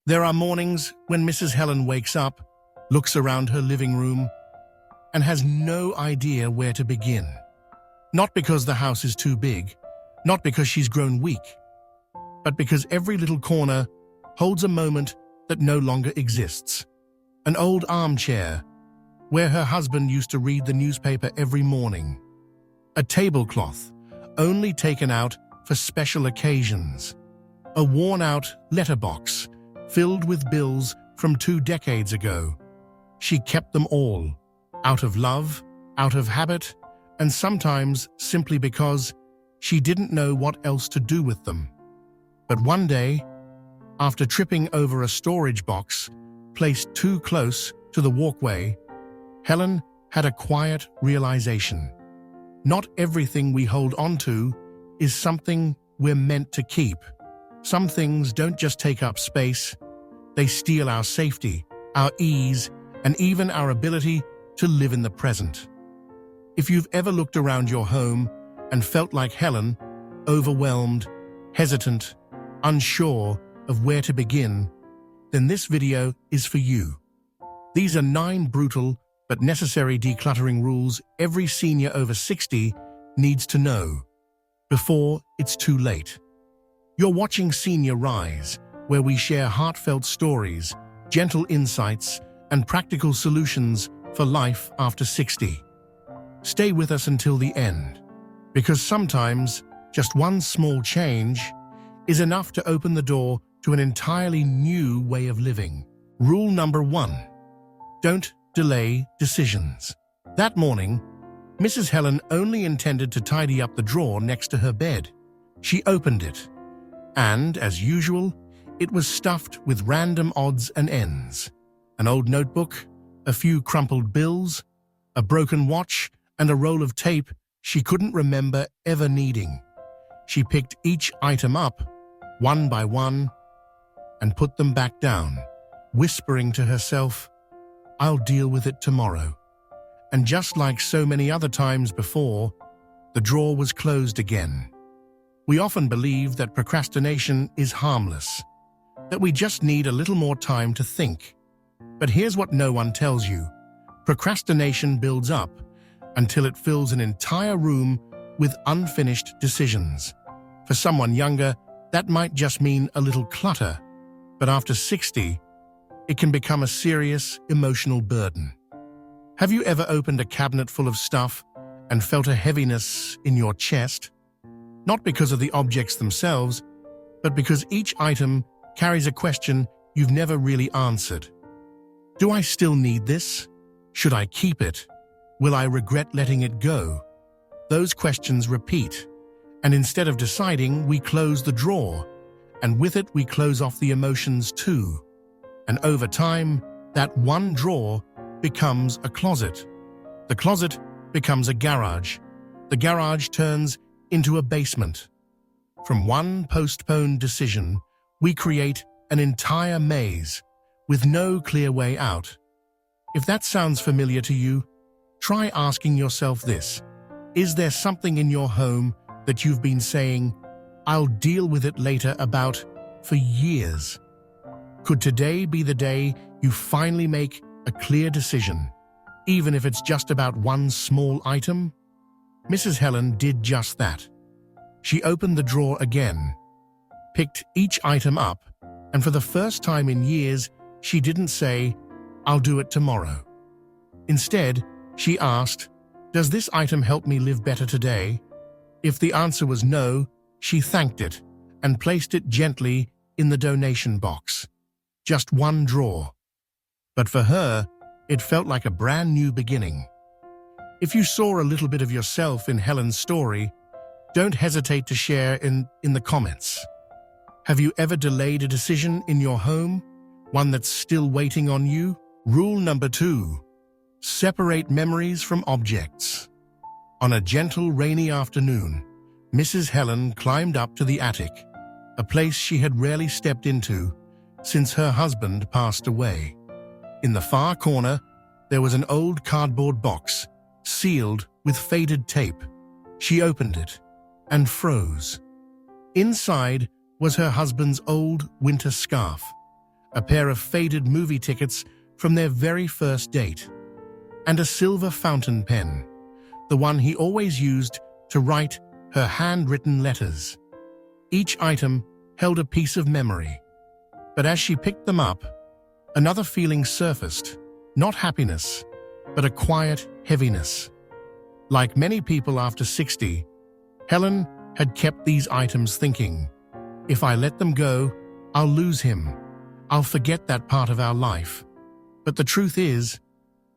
There are mornings when Mrs. Helen wakes up, looks around her living room, and has no idea where to begin. Not because the house is too big, not because she's grown weak, but because every little corner holds a moment that no longer exists. An old armchair, where her husband used to read the newspaper every morning. A tablecloth, only taken out for special occasions. A worn-out letterbox, filled with bills from 2 decades ago. She kept them all, out of love, out of habit, and sometimes simply because she didn't know what else to do with them. But one day, after tripping over a storage box placed too close to the walkway, Helen had a quiet realization. Not everything we hold onto is something we're meant to keep. Some things don't just take up space, they steal our safety, our ease, and even our ability to live in the present. If you've ever looked around your home and felt like Helen, overwhelmed, hesitant, unsure of where to begin, then this video is for you. These are 9 brutal but necessary decluttering rules every senior over 60 needs to know before it's too late. You're watching Senior Rise, where we share heartfelt stories, gentle insights, and practical solutions for life after 60. Stay with us until the end, because sometimes just one small change is enough to open the door to an entirely new way of living. Rule number 1: don't delay decisions. That morning, Mrs. Helen only intended to tidy up the drawer next to her bed. She opened it, and, as usual, it was stuffed with random odds and ends. An old notebook, a few crumpled bills, a broken watch, and a roll of tape she couldn't remember ever needing. She picked each item up, one by one, and put them back down, whispering to herself, "I'll deal with it tomorrow." And just like so many other times before, the drawer was closed again. We often believe that procrastination is harmless, that we just need a little more time to think. But here's what no one tells you. Procrastination builds up until it fills an entire room with unfinished decisions. For someone younger, that might just mean a little clutter, but after 60, it can become a serious emotional burden. Have you ever opened a cabinet full of stuff and felt a heaviness in your chest? Not because of the objects themselves, but because each item carries a question you've never really answered. Do I still need this? Should I keep it? Will I regret letting it go? Those questions repeat, and instead of deciding, we close the drawer, and with it we close off the emotions too. And over time, that one drawer becomes a closet. The closet becomes a garage. The garage turns into a basement. From one postponed decision, we create an entire maze with no clear way out. If that sounds familiar to you, try asking yourself this: is there something in your home that you've been saying, "I'll deal with it later" about for years? Could today be the day you finally make a clear decision, even if it's just about one small item? Mrs. Helen did just that. She opened the drawer again, picked each item up, and for the first time in years, she didn't say, "I'll do it tomorrow." Instead, she asked, "Does this item help me live better today?" If the answer was no, she thanked it and placed it gently in the donation box. Just one drawer. But for her, it felt like a brand new beginning. If you saw a little bit of yourself in Helen's story, don't hesitate to share in the comments. Have you ever delayed a decision in your home, one that's still waiting on you? Rule number 2: separate memories from objects. On a gentle, rainy afternoon, Mrs. Helen climbed up to the attic, a place she had rarely stepped into since her husband passed away. In the far corner, there was an old cardboard box, sealed with faded tape. She opened it and froze. Inside was her husband's old winter scarf, a pair of faded movie tickets from their very first date, and a silver fountain pen, the one he always used to write her handwritten letters. Each item held a piece of memory, but as she picked them up, another feeling surfaced, not happiness, but a quiet heaviness. Like many people after 60, Helen had kept these items thinking, if I let them go, I'll lose him. I'll forget that part of our life. But the truth is,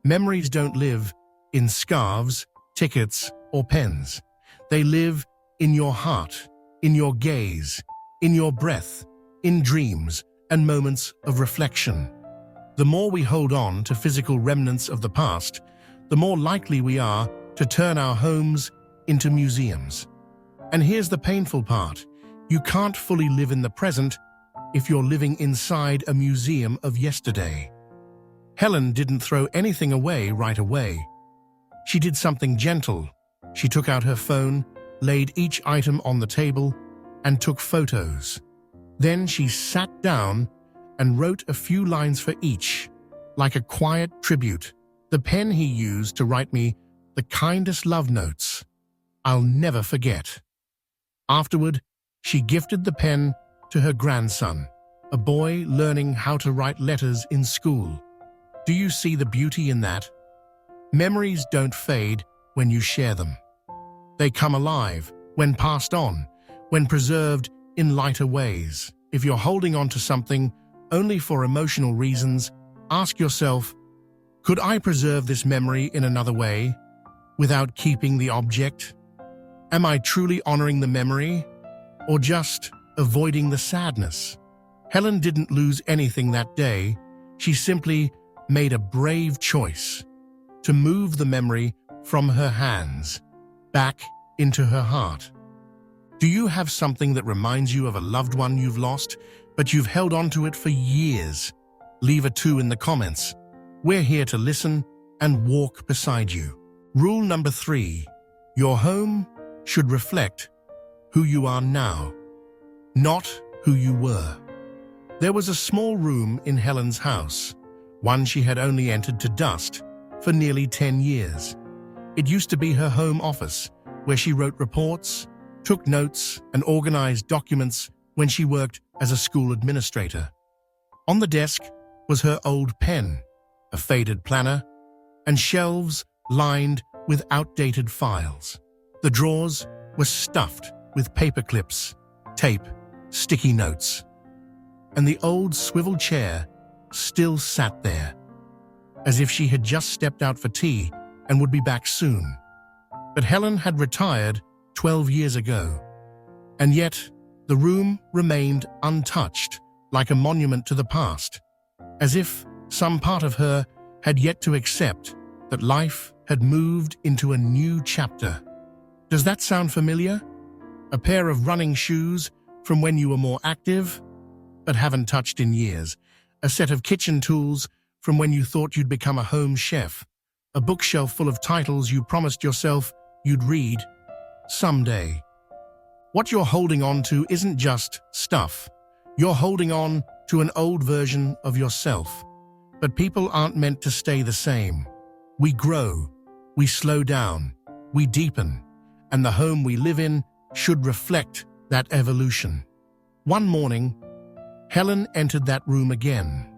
memories don't live in scarves, tickets, or pens. They live in your heart, in your gaze, in your breath, in dreams and moments of reflection. The more we hold on to physical remnants of the past, the more likely we are to turn our homes into museums. And here's the painful part. You can't fully live in the present if you're living inside a museum of yesterday. Helen didn't throw anything away right away. She did something gentle. She took out her phone, laid each item on the table, and took photos. Then she sat down and wrote a few lines for each, like a quiet tribute. The pen he used to write me the kindest love notes I'll never forget. Afterward, she gifted the pen to her grandson, a boy learning how to write letters in school. Do you see the beauty in that? Memories don't fade when you share them. They come alive when passed on, when preserved in lighter ways. If you're holding on to something only for emotional reasons, ask yourself, could I preserve this memory in another way, without keeping the object? Am I truly honoring the memory, or just avoiding the sadness? Helen didn't lose anything that day. She simply made a brave choice to move the memory from her hands back into her heart. Do you have something that reminds you of a loved one you've lost, but you've held on to it for years? Leave a 2 in the comments. We're here to listen and walk beside you. Rule number 3, your home should reflect who you are now, not who you were. There was a small room in Helen's house, one she had only entered to dust for nearly 10 years. It used to be her home office, where she wrote reports, took notes, and organized documents when she worked as a school administrator. On the desk was her old pen, a faded planner, and shelves lined with outdated files. The drawers were stuffed with paper clips, tape, sticky notes, and the old swivel chair still sat there, as if she had just stepped out for tea and would be back soon. But Helen had retired 12 years ago, and yet the room remained untouched, like a monument to the past, as if some part of her had yet to accept that life had moved into a new chapter. Does that sound familiar? A pair of running shoes from when you were more active, but haven't touched in years. A set of kitchen tools from when you thought you'd become a home chef. A bookshelf full of titles you promised yourself you'd read someday. What you're holding on to isn't just stuff. You're holding on to an old version of yourself. But people aren't meant to stay the same. We grow, we slow down, we deepen, and the home we live in should reflect that evolution. One morning, Helen entered that room again.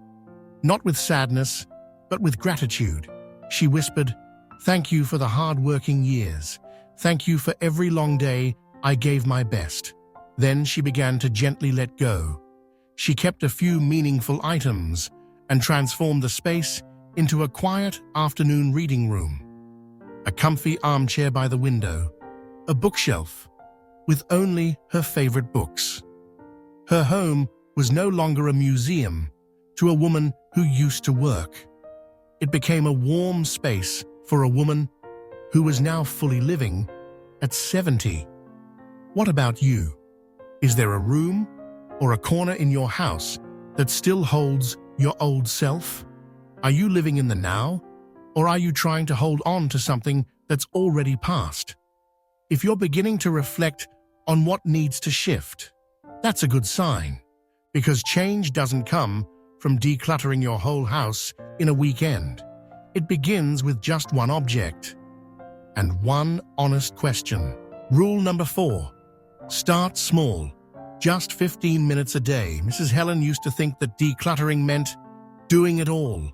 Not with sadness, but with gratitude. She whispered, "Thank you for the hard-working years. Thank you for every long day I gave my best." Then she began to gently let go. She kept a few meaningful items and transformed the space into a quiet afternoon reading room. A comfy armchair by the window, a bookshelf with only her favorite books. Her home was no longer a museum to a woman who used to work. It became a warm space for a woman who was now fully living at 70. What about you? Is there a room or a corner in your house that still holds your old self? Are you living in the now, or are you trying to hold on to something that's already past? If you're beginning to reflect on what needs to shift, that's a good sign, because change doesn't come from decluttering your whole house in a weekend. It begins with just one object and one honest question. Rule number 4. Start small. Just 15 minutes a day. Mrs. Helen used to think that decluttering meant doing it all.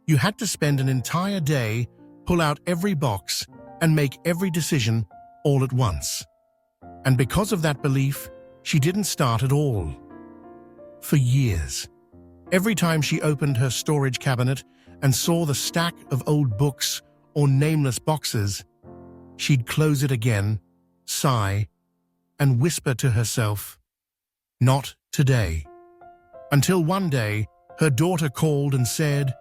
You had to spend an entire day, pull out every box, and make every decision all at once. And because of that belief, she didn't start at all. For years, every time she opened her storage cabinet and saw the stack of old books or nameless boxes, she'd close it again, sigh, and whisper to herself, "Not today." Until one day, her daughter called and said,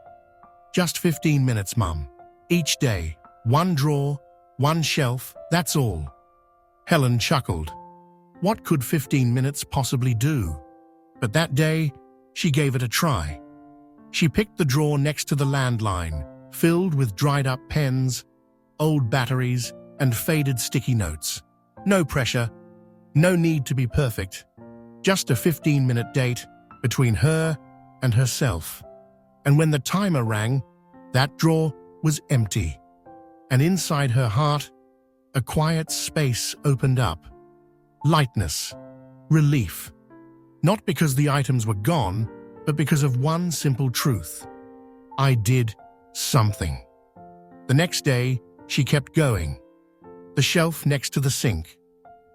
"Just 15 minutes, Mum. Each day, one drawer, one shelf, that's all." Helen chuckled. What could 15 minutes possibly do? But that day, she gave it a try. She picked the drawer next to the landline, filled with dried-up pens, old batteries, and faded sticky notes. No pressure, no need to be perfect. Just a 15-minute date between her and herself. And when the timer rang, that drawer was empty. And inside her heart, a quiet space opened up. Lightness, relief. Not because the items were gone, but because of one simple truth. I did something. The next day, she kept going. The shelf next to the sink,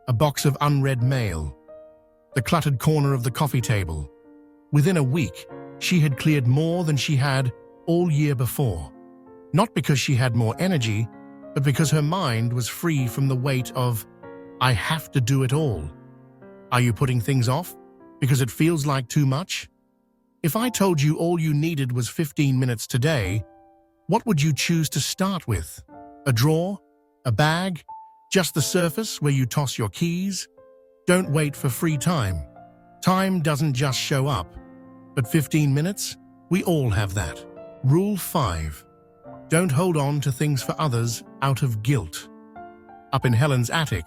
a box of unread mail, the cluttered corner of the coffee table. Within a week, she had cleared more than she had all year before. Not because she had more energy, but because her mind was free from the weight of, "I have to do it all." Are you putting things off because it feels like too much? If I told you all you needed was 15 minutes today, what would you choose to start with? A drawer? A bag? Just the surface where you toss your keys? Don't wait for free time. Time doesn't just show up. But 15 minutes? We all have that. Rule 5. Don't hold on to things for others out of guilt. Up in Helen's attic,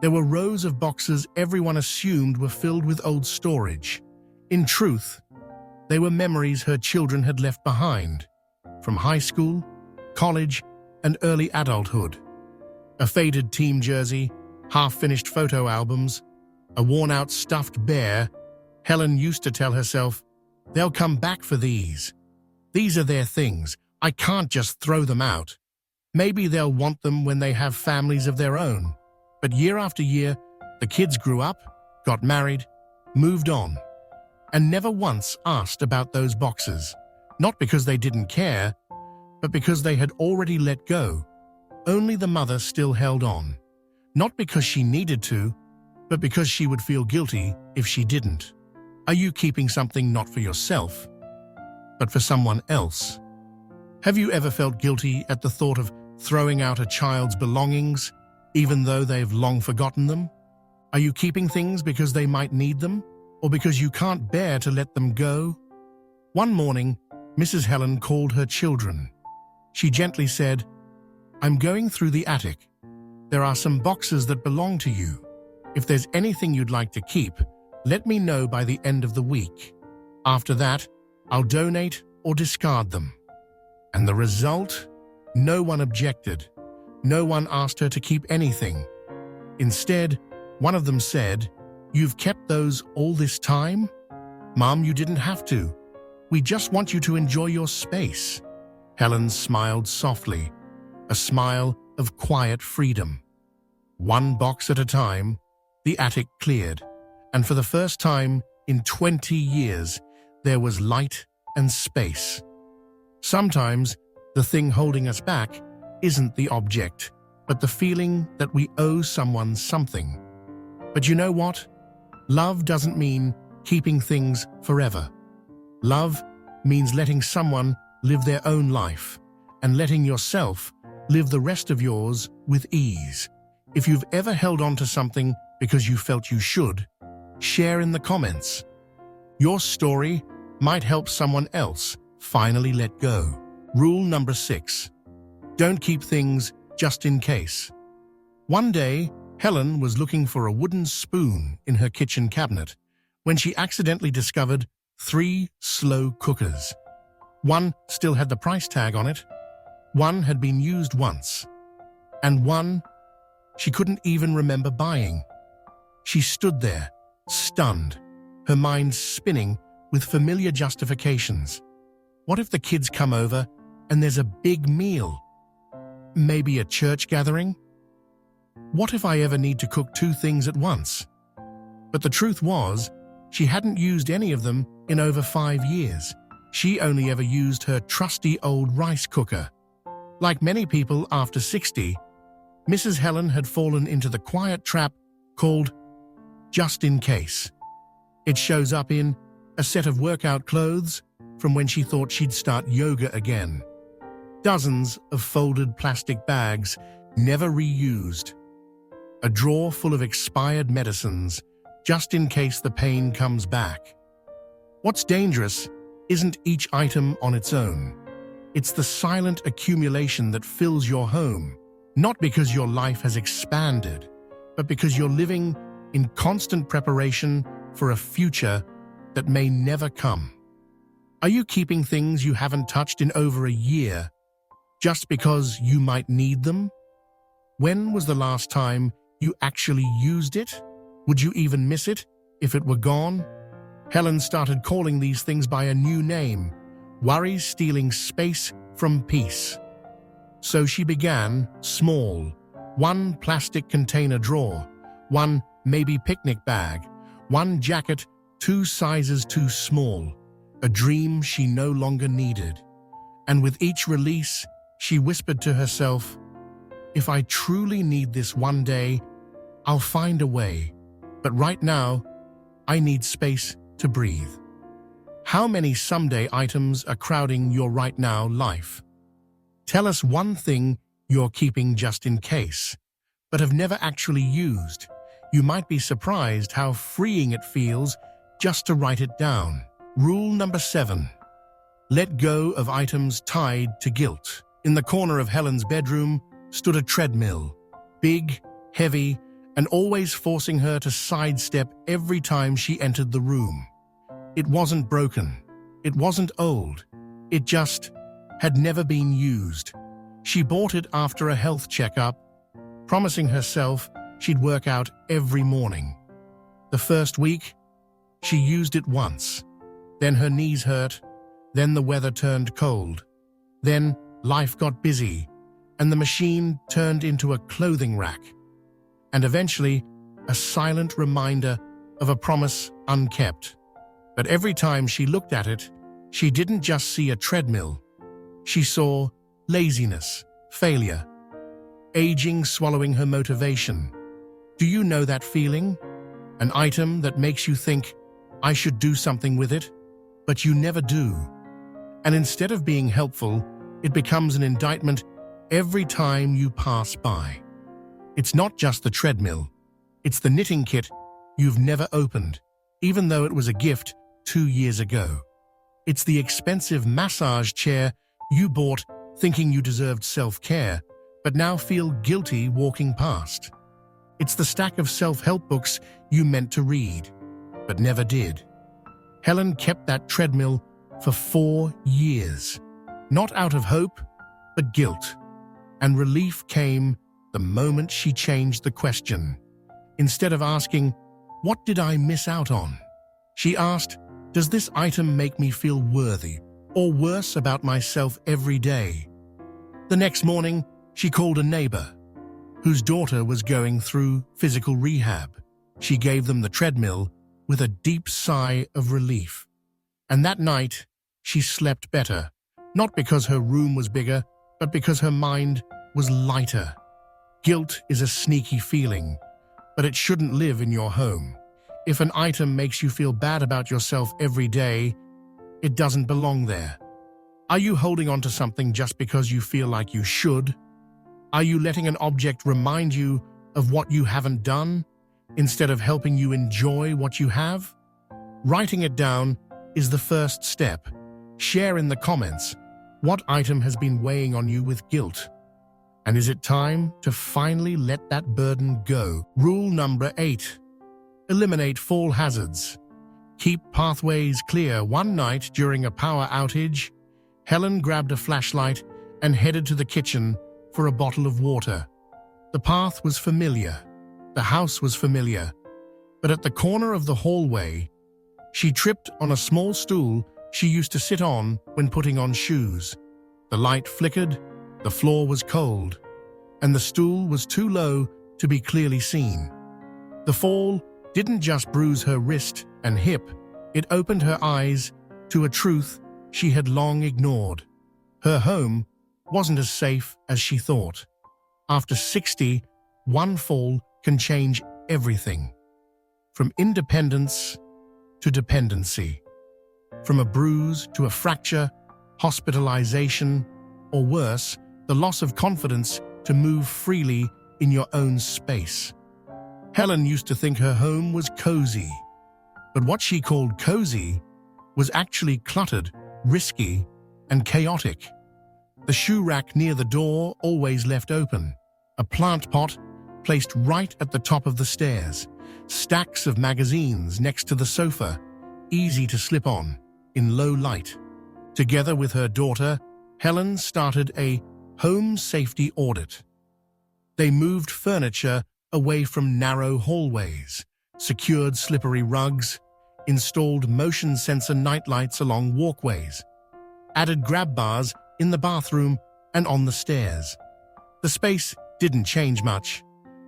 there were rows of boxes everyone assumed were filled with old storage. In truth, they were memories her children had left behind, from high school, college, and early adulthood. A faded team jersey, half-finished photo albums, a worn-out stuffed bear. Helen used to tell herself, "They'll come back for these. These are their things. I can't just throw them out. Maybe they'll want them when they have families of their own." But year after year, the kids grew up, got married, moved on, and never once asked about those boxes. Not because they didn't care, but because they had already let go. Only the mother still held on. Not because she needed to, but because she would feel guilty if she didn't. Are you keeping something not for yourself, but for someone else? Have you ever felt guilty at the thought of throwing out a child's belongings, even though they've long forgotten them? Are you keeping things because they might need them, or because you can't bear to let them go? One morning, Mrs. Helen called her children. She gently said, "I'm going through the attic. There are some boxes that belong to you. If there's anything you'd like to keep, let me know by the end of the week. After that, I'll donate or discard them." And the result? No one objected. No one asked her to keep anything. Instead, one of them said, "You've kept those all this time? Mom, you didn't have to. We just want you to enjoy your space." Helen smiled softly, a smile of quiet freedom. One box at a time, the attic cleared, and for the first time in 20 years, there was light and space. Sometimes, the thing holding us back isn't the object, but the feeling that we owe someone something. But you know what? Love doesn't mean keeping things forever. Love means letting someone live their own life and letting yourself live the rest of yours with ease. If you've ever held on to something because you felt you should, share in the comments. Your story might help someone else finally let go. Rule number 6. Don't keep things just in case. One day, Helen was looking for a wooden spoon in her kitchen cabinet when she accidentally discovered 3 slow cookers. One still had the price tag on it. One had been used once. And one she couldn't even remember buying. She stood there, stunned, her mind spinning with familiar justifications. What if the kids come over and there's a big meal? Maybe a church gathering? What if I ever need to cook 2 things at once? But the truth was, she hadn't used any of them in over 5 years. She only ever used her trusty old rice cooker. Like many people after 60, Mrs. Helen had fallen into the quiet trap called just in case. It shows up in a set of workout clothes from when she thought she'd start yoga again. Dozens of folded plastic bags, never reused. A drawer full of expired medicines, just in case the pain comes back. What's dangerous isn't each item on its own. It's the silent accumulation that fills your home, not because your life has expanded, but because you're living in constant preparation for a future that may never come. Are you keeping things you haven't touched in over a year just because you might need them? When was the last time you actually used it? Would you even miss it if it were gone? Helen started calling these things by a new name: worries stealing space from peace. So she began small: 1 plastic container drawer, 1 maybe picnic bag, 1 jacket 2 sizes too small, a dream she no longer needed. And with each release, she whispered to herself, if I truly need this one day, I'll find a way. But right now, I need space to breathe. How many someday items are crowding your right now life? Tell us one thing you're keeping just in case, but have never actually used. You might be surprised how freeing it feels just to write it down. Rule number 7. Let go of items tied to guilt. In the corner of Helen's bedroom stood a treadmill, big, heavy, and always forcing her to sidestep every time she entered the room. It wasn't broken. It wasn't old. It just had never been used. She bought it after a health checkup, promising herself she'd work out every morning. The first week, she used it once. Then her knees hurt. Then the weather turned cold. Then life got busy, and the machine turned into a clothing rack. And eventually, a silent reminder of a promise unkept. But every time she looked at it, she didn't just see a treadmill. She saw laziness, failure, aging swallowing her motivation. Do you know that feeling? An item that makes you think, I should do something with it, but you never do. And instead of being helpful, it becomes an indictment every time you pass by. It's not just the treadmill. It's the knitting kit you've never opened, even though it was a gift 2 years ago. It's the expensive massage chair you bought thinking you deserved self-care, but now feel guilty walking past. It's the stack of self-help books you meant to read, but never did. Helen kept that treadmill for 4 years, not out of hope, but guilt. And relief came the moment she changed the question. Instead of asking, what did I miss out on? She asked, does this item make me feel worthy or worse about myself every day? The next morning, she called a neighbor whose daughter was going through physical rehab. She gave them the treadmill with a deep sigh of relief. And that night, she slept better, not because her room was bigger, but because her mind was lighter. Guilt is a sneaky feeling, but it shouldn't live in your home. If an item makes you feel bad about yourself every day, it doesn't belong there. Are you holding on to something just because you feel like you should? Are you letting an object remind you of what you haven't done, instead of helping you enjoy what you have? Writing it down is the first step. Share in the comments what item has been weighing on you with guilt. And is it time to finally let that burden go? Rule number 8. Eliminate fall hazards. Keep pathways clear. One night during a power outage, Helen grabbed a flashlight and headed to the kitchen for a bottle of water. The path was familiar. The house was familiar. But at the corner of the hallway, she tripped on a small stool she used to sit on when putting on shoes. The light flickered, the floor was cold, and the stool was too low to be clearly seen. The fall didn't just bruise her wrist and hip, it opened her eyes to a truth she had long ignored. Her home wasn't as safe as she thought. After 60, one fall can change everything. From independence to dependency. From a bruise to a fracture, hospitalization, or worse, the loss of confidence to move freely in your own space. Helen used to think her home was cozy, but what she called cozy was actually cluttered, risky, and chaotic. The shoe rack near the door always left open, a plant pot placed right at the top of the stairs, stacks of magazines next to the sofa, easy to slip on in low light. Together with her daughter, Helen started a home safety audit. They moved furniture away from narrow hallways, secured slippery rugs, installed motion sensor nightlights along walkways, added grab bars in the bathroom and on the stairs. The space didn't change much,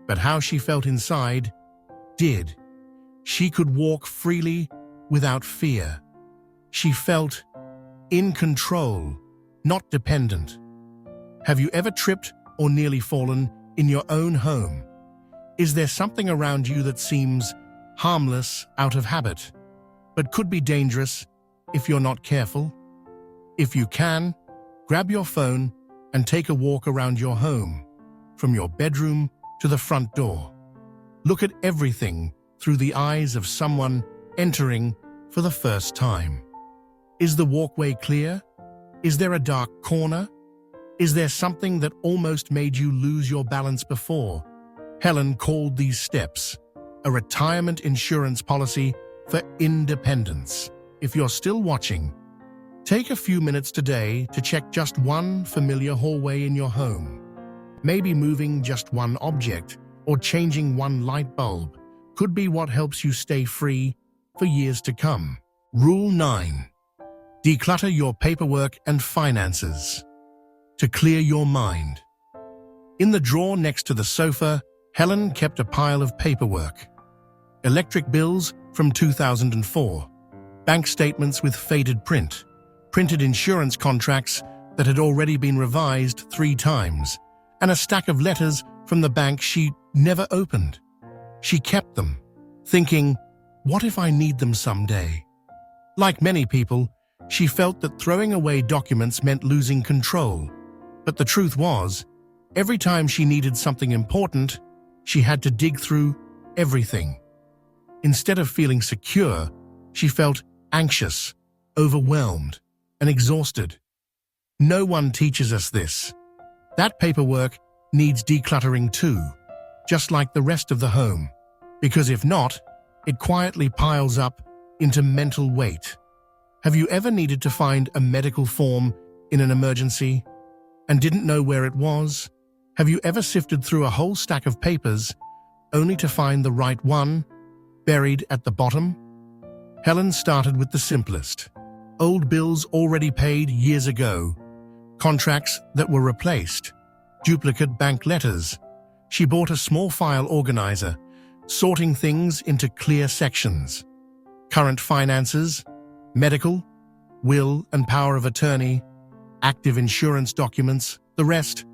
but how she felt inside did. She could walk freely without fear. She felt in control, not dependent. Have you ever tripped or nearly fallen in your own home? Is there something around you that seems harmless out of habit, but could be dangerous if you're not careful? If you can, grab your phone and take a walk around your home, from your bedroom to the front door. Look at everything through the eyes of someone entering for the first time. Is the walkway clear? Is there a dark corner? Is there something that almost made you lose your balance before? Helen called these steps a retirement insurance policy for independence. If you're still watching, take a few minutes today to check just one familiar hallway in your home. Maybe moving just one object or changing one light bulb could be what helps you stay free for years to come. Rule 9. Declutter your paperwork and finances. To clear your mind. In the drawer next to the sofa, Helen kept a pile of paperwork. Electric bills from 2004, bank statements with faded print, printed insurance contracts that had already been revised 3 times, and a stack of letters from the bank she never opened. She kept them, thinking, what if I need them someday? Like many people, she felt that throwing away documents meant losing control. But the truth was, every time she needed something important, she had to dig through everything. Instead of feeling secure, she felt anxious, overwhelmed, and exhausted. No one teaches us this. That paperwork needs decluttering too, just like the rest of the home, because if not, it quietly piles up into mental weight. Have you ever needed to find a medical form in an emergency and didn't know where it was? Have you ever sifted through a whole stack of papers only to find the right one buried at the bottom? Helen started with the simplest. Old bills already paid years ago, contracts that were replaced, duplicate bank letters. She bought a small file organizer, sorting things into clear sections. Current finances, medical, will and power of attorney, active insurance documents, the rest.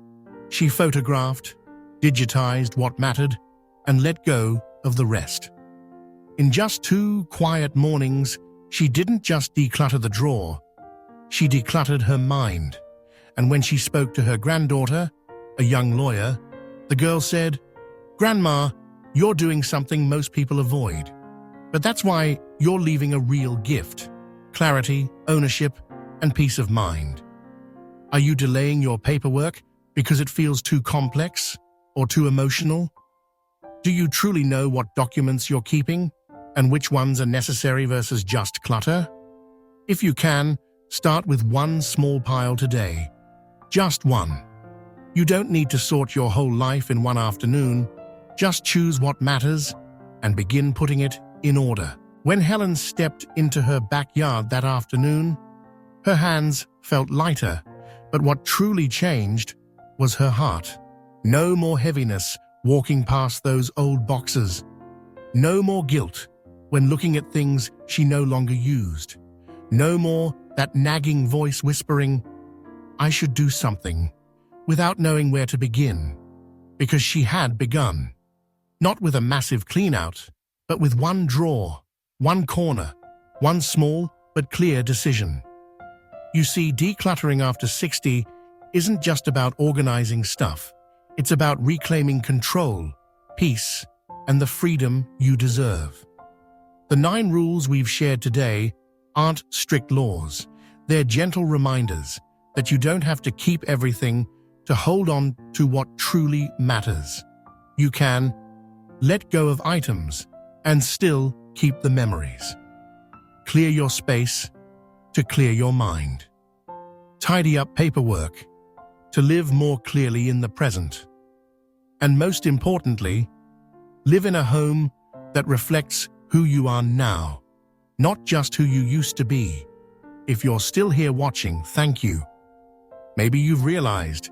She photographed, digitized what mattered, and let go of the rest. In just 2 quiet mornings, she didn't just declutter the drawer, she decluttered her mind. And when she spoke to her granddaughter, a young lawyer, the girl said, "Grandma, you're doing something most people avoid. But that's why you're leaving a real gift: clarity, ownership, and peace of mind." Are you delaying your paperwork because it feels too complex or too emotional? Do you truly know what documents you're keeping? and which ones are necessary versus just clutter? If you can, start with one small pile today. Just one. You don't need to sort your whole life in one afternoon. Just choose what matters and begin putting it in order. When Helen stepped into her backyard that afternoon, her hands felt lighter, but what truly changed was her heart. No more heaviness walking past those old boxes. No more guilt when looking at things she no longer used. No more that nagging voice whispering, "I should do something," without knowing where to begin. Because she had begun. Not with a massive clean-out, but with one drawer, one corner, one small but clear decision. You see, decluttering after 60 isn't just about organizing stuff. It's about reclaiming control, peace, and the freedom you deserve. The 9 rules we've shared today aren't strict laws. They're gentle reminders that you don't have to keep everything to hold on to what truly matters. You can let go of items and still keep the memories. Clear your space to clear your mind. Tidy up paperwork to live more clearly in the present. And most importantly, live in a home that reflects who you are now, not just who you used to be. If you're still here watching, thank you. Maybe you've realized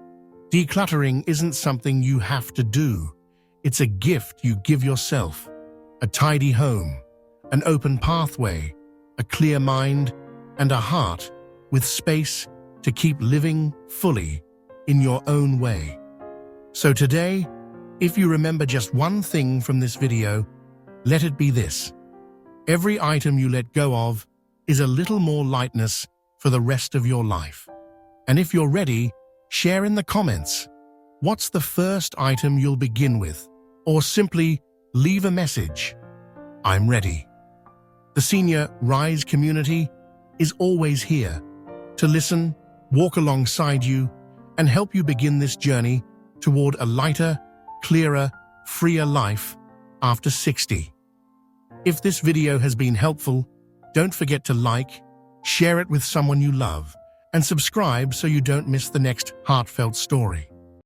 decluttering isn't something you have to do. It's a gift you give yourself. A tidy home, an open pathway, a clear mind, and a heart with space to keep living fully in your own way. So today, if you remember just one thing from this video, let it be this. Every item you let go of is a little more lightness for the rest of your life. And if you're ready, share in the comments. What's the first item you'll begin with? Or simply leave a message. I'm ready. The Senior Rise community is always here to listen, walk alongside you, and help you begin this journey toward a lighter, clearer, freer life after 60. If this video has been helpful, don't forget to like, share it with someone you love, and subscribe so you don't miss the next heartfelt story.